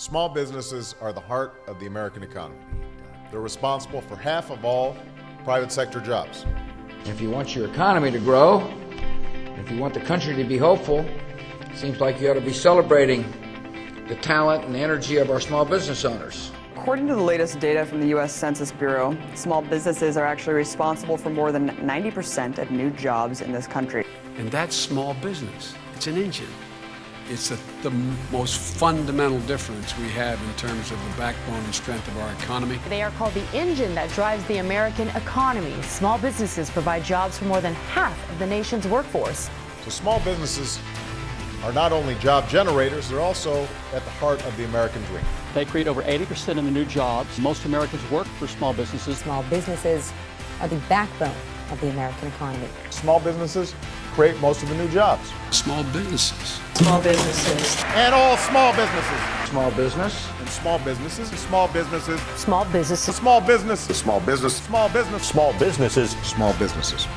Small businesses are the heart of the American economy. They're responsible for half of all private sector jobs. If you want your economy to grow, if you want the country to be hopeful, it seems like you ought to be celebrating the talent and energy of our small business owners. According to the latest data from the U.S. Census Bureau, small businesses are actually responsible for more than 90% of new jobs in this country. And that's small business. It's an engine. It's the most fundamental difference we have in terms of the backbone and strength of our economy. They are called the engine that drives the American economy. Small businesses provide jobs for more than half of the nation's workforce. So small businesses are not only job generators, they're also at the heart of the American dream. They create over 80% of the new jobs. Most Americans work for small businesses. Small businesses are the backbone of the American economy. Small businesses create most of the new jobs. Small businesses. Small businesses. And all small businesses. Small business. And small businesses. Small businesses. Small businesses. Small business. Small business. Small business. Small businesses. Small businesses.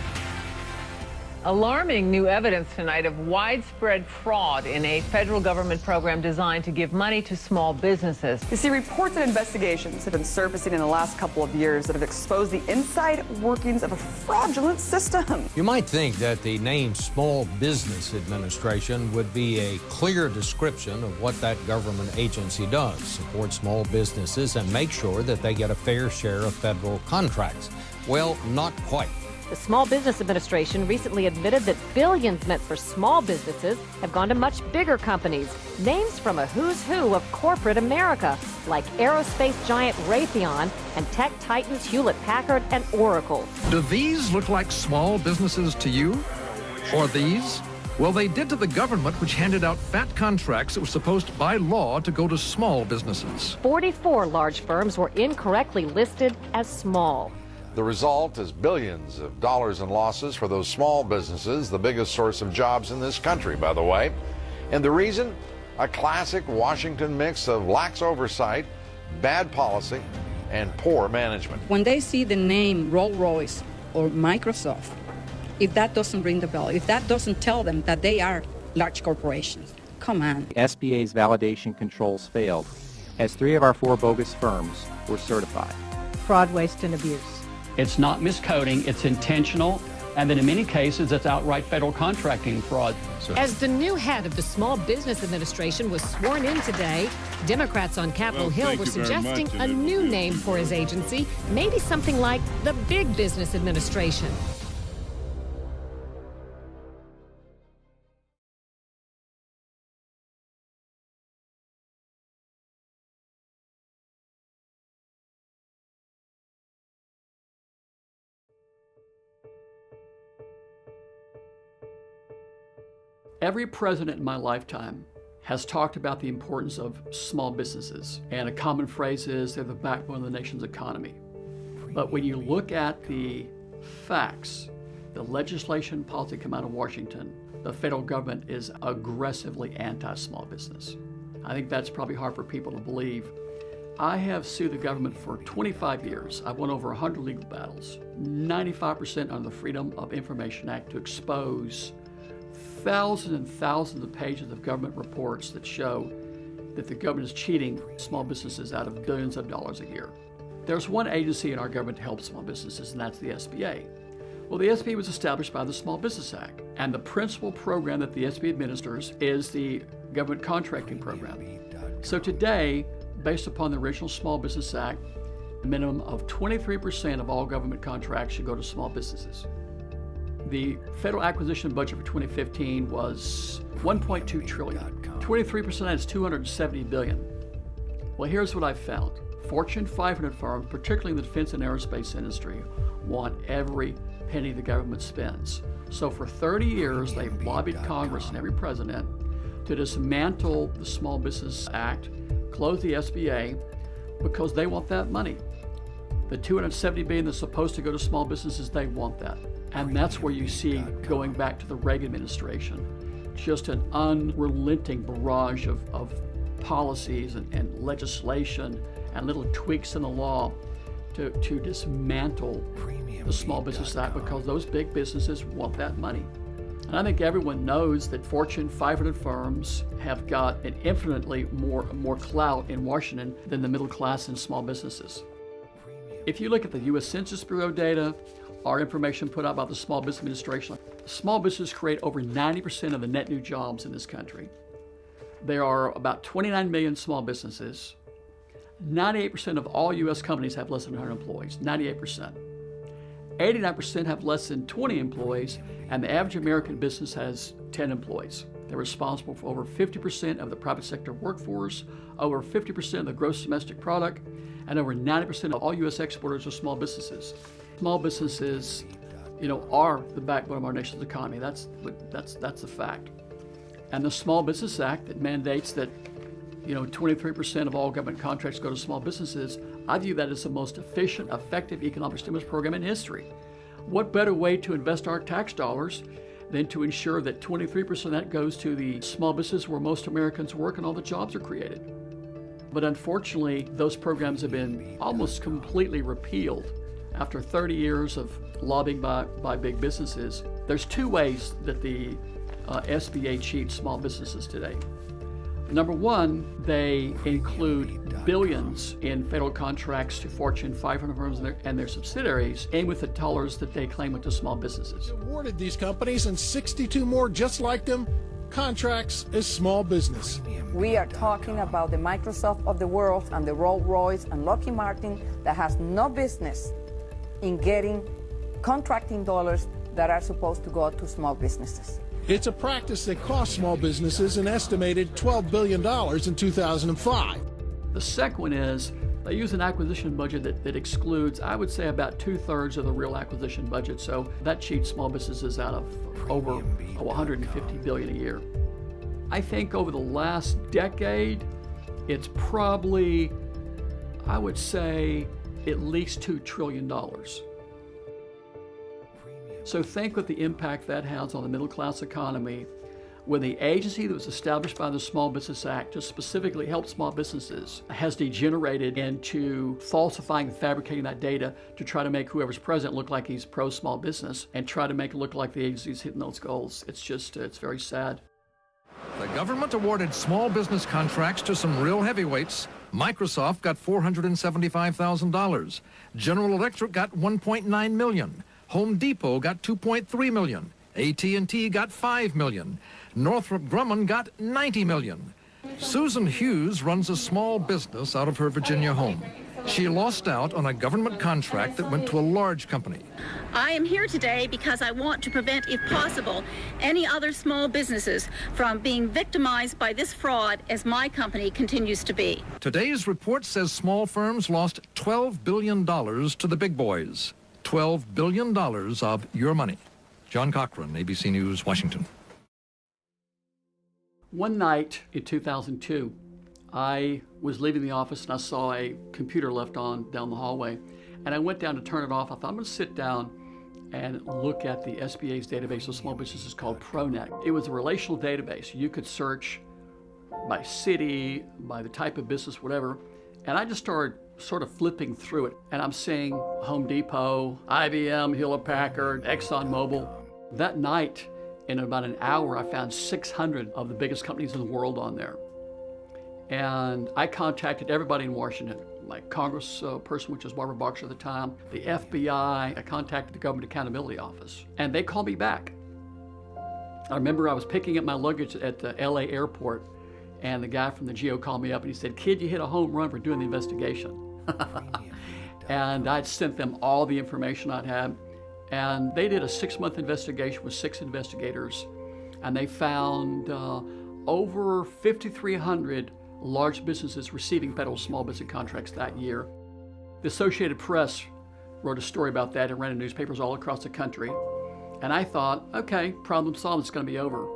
Alarming new evidence tonight of widespread fraud in a federal government program designed to give money to small businesses. You see, reports and investigations have been surfacing in the last couple of years that have exposed the inside workings of a fraudulent system. You might think that the name Small Business Administration would be a clear description of what that government agency does: support small businesses and make sure that they get a fair share of federal contracts. Well, not quite. The Small Business Administration recently admitted that billions meant for small businesses have gone to much bigger companies. Names from a who's who of corporate America, like aerospace giant Raytheon and tech titans Hewlett-Packard and Oracle. Do these look like small businesses to you? Or these? Well, they did to the government, which handed out fat contracts that were supposed by law to go to small businesses. 44 large firms were incorrectly listed as small. The result is billions of dollars in losses for those small businesses, the biggest source of jobs in this country, by the way. And the reason? A classic Washington mix of lax oversight, bad policy, and poor management. When they see the name Rolls-Royce or Microsoft, if that doesn't ring the bell, if that doesn't tell them that they are large corporations, come on. SBA's validation controls failed, as 3 of our 4 bogus firms were certified. Fraud, waste, and abuse. It's not miscoding, it's intentional, and then in many cases, it's outright federal contracting fraud. As the new head of the Small Business Administration was sworn in today, Democrats on Capitol Hill were suggesting a new name for his agency, maybe something like the Big Business Administration. Every president in my lifetime has talked about the importance of small businesses, and a common phrase is they're the backbone of the nation's economy. But when you look at the facts, the legislation and policy come out of Washington, the federal government is aggressively anti-small business. I think that's probably hard for people to believe. I have sued the government for 25 years. I've won over 100 legal battles, 95% under the Freedom of Information Act, to expose thousands and thousands of pages of government reports that show that the government is cheating small businesses out of billions of dollars a year. There's one agency in our government to help small businesses, and that's the SBA. Well, the SBA was established by the Small Business Act, and the principal program that the SBA administers is the government contracting program. So today, based upon the original Small Business Act, a minimum of 23% of all government contracts should go to small businesses. The federal acquisition budget for 2015 was $1.2 trillion. 23% is $270 billion. Well, here's what I found. Fortune 500 firms, particularly in the defense and aerospace industry, want every penny the government spends. So for 30 years, they've lobbied Congress and every president to dismantle the Small Business Act, close the SBA, because they want that money. The $270 billion that's supposed to go to small businesses, they want that. And that's where you see, going back to the Reagan administration, just an unrelenting barrage of policies and legislation and little tweaks in the law to dismantle the Small Business Act, because those big businesses want that money. And I think everyone knows that Fortune 500 firms have got an infinitely more clout in Washington than the middle class and small businesses. If you look at the U.S. Census Bureau data, our information put out by the Small Business Administration, small businesses create over 90% of the net new jobs in this country. There are about 29 million small businesses. 98% of all U.S. companies have less than 100 employees, 98%. 89% have less than 20 employees, and the average American business has 10 employees. They're responsible for over 50% of the private sector workforce, over 50% of the gross domestic product, and over 90% of all U.S. exporters are small businesses. Small businesses, are the backbone of our nation's economy. That's the fact. And the Small Business Act that mandates that 23% of all government contracts go to small businesses, I view that as the most efficient, effective economic stimulus program in history. What better way to invest our tax dollars than to ensure that 23% of that goes to the small business where most Americans work and all the jobs are created? But unfortunately, those programs have been almost completely repealed after 30 years of lobbying by big businesses. There's two ways that the SBA cheats small businesses today. Number one, they include billions in federal contracts to Fortune 500 firms and their subsidiaries, aimed with the dollars that they claim went to small businesses. Awarded these companies and 62 more just like them contracts as small business. We are talking about the Microsoft of the world and the Rolls-Royce and Lockheed Martin that has no business in getting contracting dollars that are supposed to go to small businesses. It's a practice that cost small businesses an estimated $12 billion in 2005. The second one is they use an acquisition budget that excludes, I would say, about 2/3 of the real acquisition budget. So that cheats small businesses out of over $150 billion a year. I think over the last decade, it's probably, I would say, at least $2 trillion. So think what the impact that has on the middle class economy when the agency that was established by the Small Business Act to specifically help small businesses has degenerated into falsifying and fabricating that data to try to make whoever's president look like he's pro-small business and try to make it look like the agency's hitting those goals. It's just, it's very sad. The government awarded small business contracts to some real heavyweights. Microsoft got $475,000. General Electric got $1.9 million. Home Depot got $2.3 million. AT&T got $5 million. Northrop Grumman got $90 million. Susan Hughes runs a small business out of her Virginia home. She lost out on a government contract that went to a large company. I am here today because I want to prevent, if possible, any other small businesses from being victimized by this fraud as my company continues to be. Today's report says small firms lost $12 billion to the big boys. $12 billion of your money. John Cochran, ABC News, Washington. One night in 2002, I was leaving the office and I saw a computer left on down the hallway. And I went down to turn it off. I thought, I'm going to sit down and look at the SBA's database of small businesses called ProNet. It was a relational database. You could search by city, by the type of business, whatever. And I just started sort of flipping through it. And I'm seeing Home Depot, IBM, Hewlett-Packard, ExxonMobil. That night, in about an hour, I found 600 of the biggest companies in the world on there. And I contacted everybody in Washington, my congressperson, which was Barbara Boxer at the time, the FBI. I contacted the Government Accountability Office, and they called me back. I remember I was picking up my luggage at the LA airport, and the guy from the GO called me up and he said, "Kid, you hit a home run for doing the investigation." And I'd sent them all the information I'd had. And they did a 6-month investigation with 6 investigators, and they found over 5,300 large businesses receiving federal small business contracts that year. The Associated Press wrote a story about that and ran in newspapers all across the country. And I thought, okay, problem solved, it's going to be over.